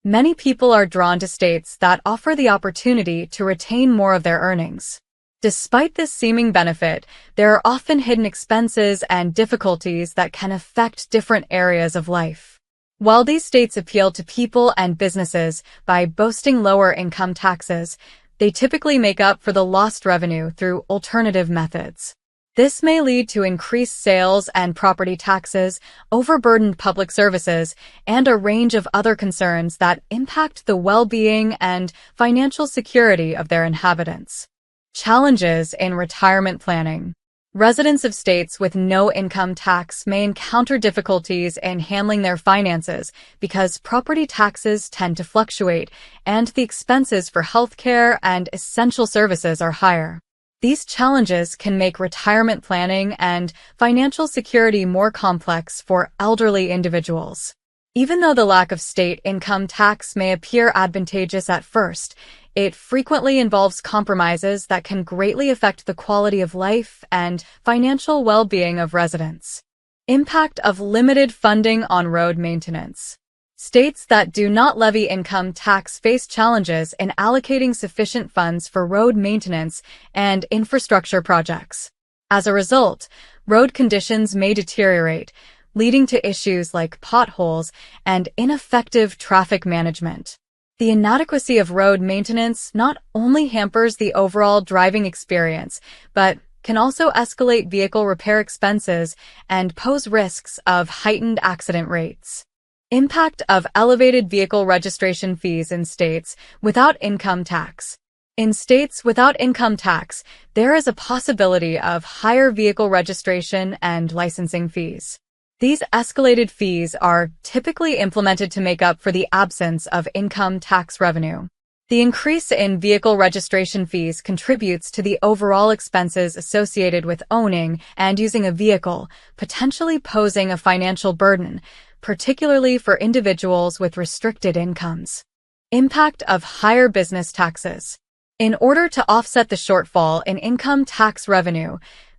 Many people are drawn to states that offer the opportunity to retain more of their earnings. Despite this seeming benefit, there are often hidden expenses and difficulties that can affect different areas of life. While these states appeal to people and businesses by boasting lower income taxes, they typically make up for the lost revenue through alternative methods. This may lead to increased sales and property taxes, overburdened public services, and a range of other concerns that impact the well-being and financial security of their inhabitants. Challenges in retirement planning. Residents of states with no income tax may encounter difficulties in handling their finances because property taxes tend to fluctuate and the expenses for healthcare and essential services are higher. These challenges can make retirement planning and financial security more complex for elderly individuals. Even though the lack of state income tax may appear advantageous at first, it frequently involves compromises that can greatly affect the quality of life and financial well-being of residents. Impact of limited funding on road maintenance. States that do not levy income tax face challenges in allocating sufficient funds for road maintenance and infrastructure projects. As a result, road conditions may deteriorate, leading to issues like potholes and ineffective traffic management. The inadequacy of road maintenance not only hampers the overall driving experience, but can also escalate vehicle repair expenses and pose risks of heightened accident rates. Impact of elevated vehicle registration fees in states without income tax. In states without income tax, there is a possibility of higher vehicle registration and licensing fees. These escalated fees are typically implemented to make up for the absence of income tax revenue. The increase in vehicle registration fees contributes to the overall expenses associated with owning and using a vehicle, potentially posing a financial burden, particularly for individuals with restricted incomes. Impact of higher business taxes. In order to offset the shortfall in income tax revenue,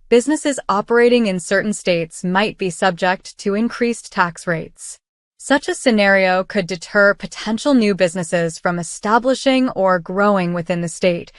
businesses operating in certain states might be subject to increased tax rates. Such a scenario could deter potential new businesses from establishing or growing within the state,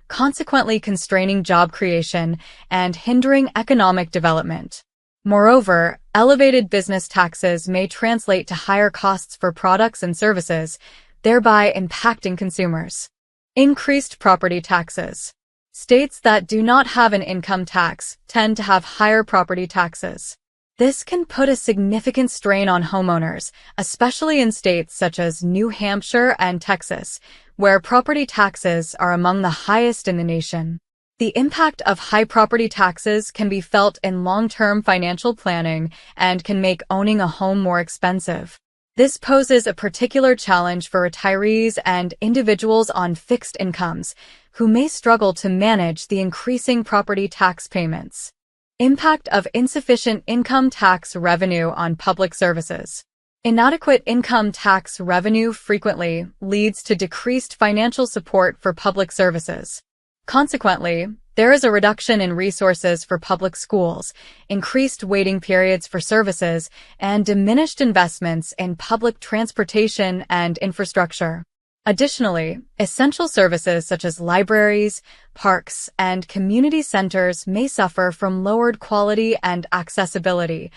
consequently constraining job creation and hindering economic development. Moreover, elevated business taxes may translate to higher costs for products and services, thereby impacting consumers. Increased property taxes. States that do not have an income tax tend to have higher property taxes. This can put a significant strain on homeowners, especially in states such as New Hampshire and Texas, where property taxes are among the highest in the nation. The impact of high property taxes can be felt in long-term financial planning and can make owning a home more expensive. This poses a particular challenge for retirees and individuals on fixed incomes, who may struggle to manage the increasing property tax payments. Impact of insufficient income tax revenue on public services. Inadequate income tax revenue frequently leads to decreased financial support for public services. Consequently, there is a reduction in resources for public schools, increased waiting periods for services, and diminished investments in public transportation and infrastructure. Additionally, essential services such as libraries, parks, and community centers may suffer from lowered quality and accessibility,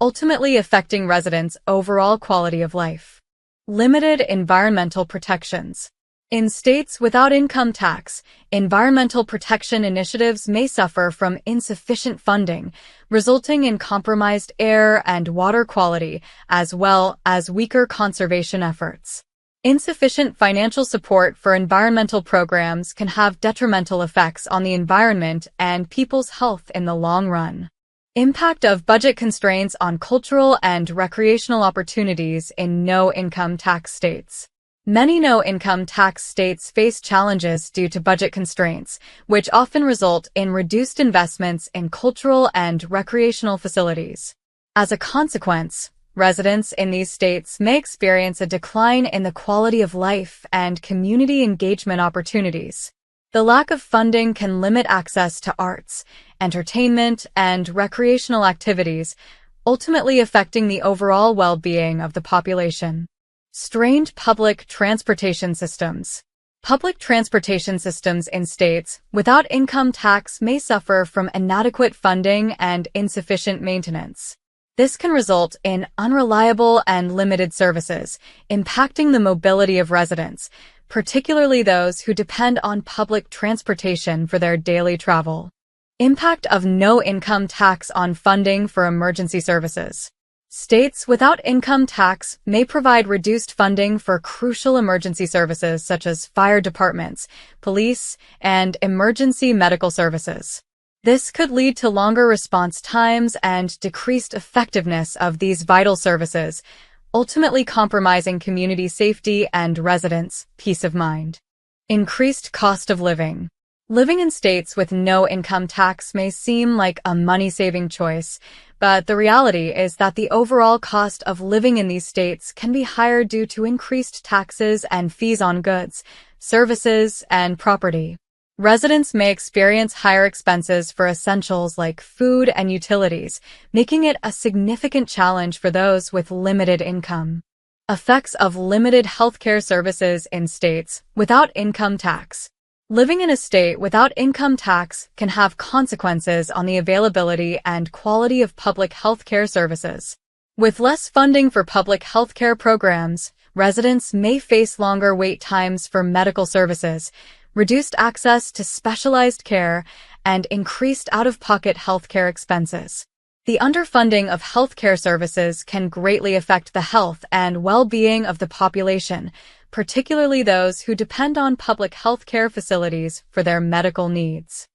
ultimately affecting residents' overall quality of life. Limited environmental protections. In states without income tax, environmental protection initiatives may suffer from insufficient funding, resulting in compromised air and water quality, as well as weaker conservation efforts. Insufficient financial support for environmental programs can have detrimental effects on the environment and people's health in the long run. Impact of budget constraints on cultural and recreational opportunities in no-income tax states. Many no-income tax states face challenges due to budget constraints, which often result in reduced investments in cultural and recreational facilities. As a consequence, Residents in these states may experience a decline in the quality of life and community engagement opportunities. The lack of funding can limit access to arts, entertainment, and recreational activities, ultimately affecting the overall well-being of the population. Strained public transportation systems. Public transportation systems in states without income tax may suffer from inadequate funding and insufficient maintenance. This can result in unreliable and limited services, impacting the mobility of residents, particularly those who depend on public transportation for their daily travel. Impact of no income tax on funding for emergency services. States without income tax may provide reduced funding for crucial emergency services such as fire departments, police, and emergency medical services. This could lead to longer response times and decreased effectiveness of these vital services, ultimately compromising community safety and residents' peace of mind. Increased cost of living. Living in states with no income tax may seem like a money-saving choice, but the reality is that the overall cost of living in these states can be higher due to increased taxes and fees on goods, services, and property. Residents may experience higher expenses for essentials like food and utilities, making it a significant challenge for those with limited income. Effects of limited healthcare services in states without income tax. Living in a state without income tax can have consequences on the availability and quality of public healthcare services. With less funding for public healthcare programs, residents may face longer wait times for medical services, reduced access to specialized care, and increased out-of-pocket healthcare expenses. The underfunding of healthcare services can greatly affect the health and well-being of the population, particularly those who depend on public healthcare facilities for their medical needs.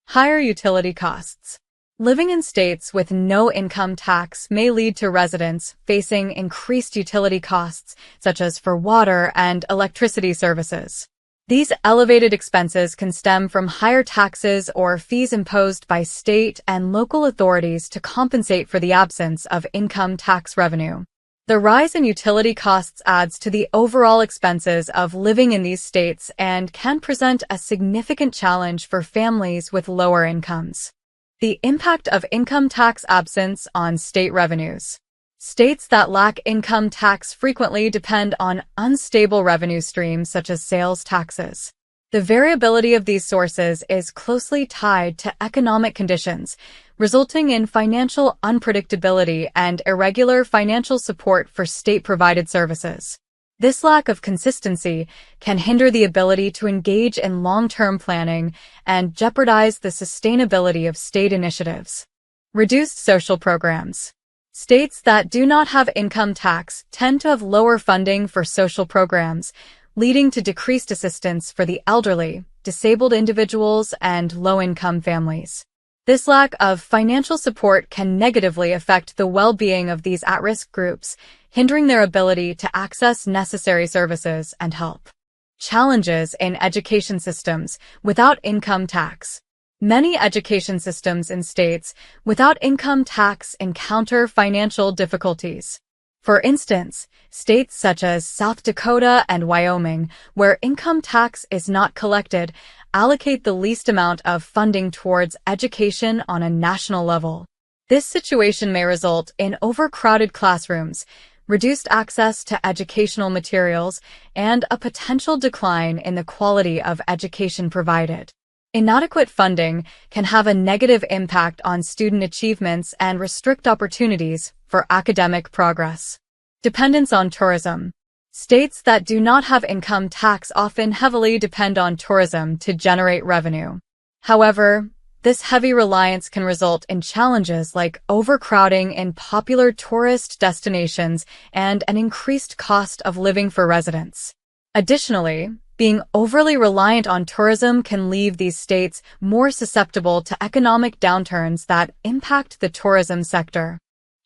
Higher utility costs. Living in states with no income tax may lead to residents facing increased utility costs, such as for water and electricity services. These elevated expenses can stem from higher taxes or fees imposed by state and local authorities to compensate for the absence of income tax revenue. The rise in utility costs adds to the overall expenses of living in these states and can present a significant challenge for families with lower incomes. The impact of income tax absence on state revenues. States that lack income tax frequently depend on unstable revenue streams such as sales taxes. The variability of these sources is closely tied to economic conditions, resulting in financial unpredictability and irregular financial support for state-provided services. This lack of consistency can hinder the ability to engage in long-term planning and jeopardize the sustainability of state initiatives. Reduced social programs. States that do not have income tax tend to have lower funding for social programs, leading to decreased assistance for the elderly, disabled individuals, and low-income families. This lack of financial support can negatively affect the well-being of these at-risk groups, hindering their ability to access necessary services and help. Challenges in education systems without income tax. Many education systems in states without income tax encounter financial difficulties. For instance, states such as South Dakota and Wyoming, where income tax is not collected, allocate the least amount of funding towards education on a national level. This situation may result in overcrowded classrooms, reduced access to educational materials, and a potential decline in the quality of education provided. Inadequate funding can have a negative impact on student achievements and restrict opportunities for academic progress. Dependence on tourism. States that do not have income tax often heavily depend on tourism to generate revenue. However, this heavy reliance can result in challenges like overcrowding in popular tourist destinations and an increased cost of living for residents. Additionally, being overly reliant on tourism can leave these states more susceptible to economic downturns that impact the tourism sector.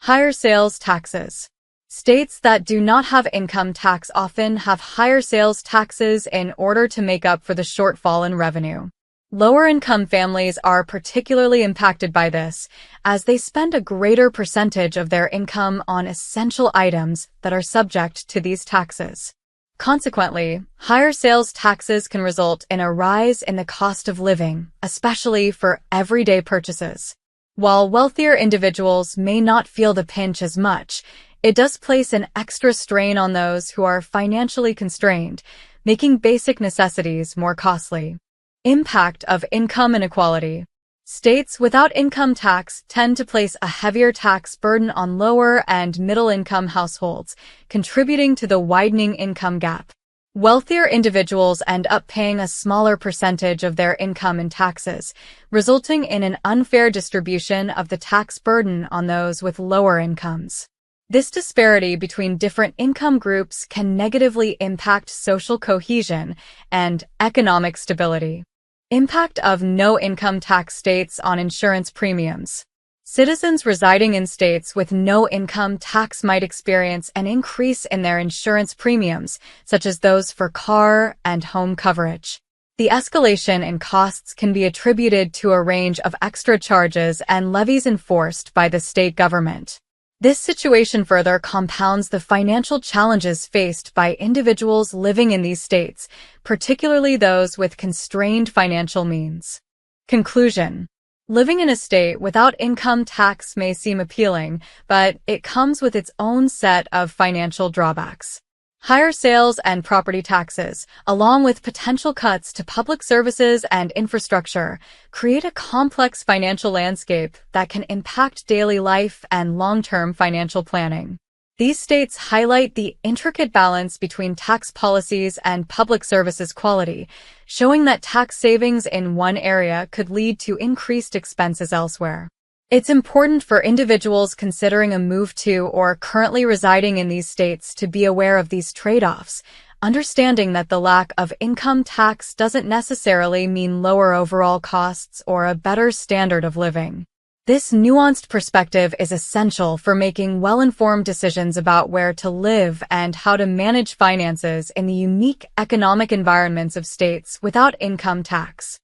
Higher sales taxes. States that do not have income tax often have higher sales taxes in order to make up for the shortfall in revenue. Lower-income families are particularly impacted by this, as they spend a greater percentage of their income on essential items that are subject to these taxes. Consequently, higher sales taxes can result in a rise in the cost of living, especially for everyday purchases. While wealthier individuals may not feel the pinch as much, it does place an extra strain on those who are financially constrained, making basic necessities more costly. Impact of income inequality. States without income tax tend to place a heavier tax burden on lower and middle-income households, contributing to the widening income gap. Wealthier individuals end up paying a smaller percentage of their income in taxes, resulting in an unfair distribution of the tax burden on those with lower incomes. This disparity between different income groups can negatively impact social cohesion and economic stability. Impact of no-income tax states on insurance premiums. Citizens residing in states with no income tax might experience an increase in their insurance premiums, such as those for car and home coverage. The escalation in costs can be attributed to a range of extra charges and levies enforced by the state government. This situation further compounds the financial challenges faced by individuals living in these states, particularly those with constrained financial means. Conclusion. Living in a state without income tax may seem appealing, but it comes with its own set of financial drawbacks. Higher sales and property taxes, along with potential cuts to public services and infrastructure, create a complex financial landscape that can impact daily life and long-term financial planning. These states highlight the intricate balance between tax policies and public services quality, showing that tax savings in one area could lead to increased expenses elsewhere. It's important for individuals considering a move to or currently residing in these states to be aware of these trade-offs, understanding that the lack of income tax doesn't necessarily mean lower overall costs or a better standard of living. This nuanced perspective is essential for making well-informed decisions about where to live and how to manage finances in the unique economic environments of states without income tax.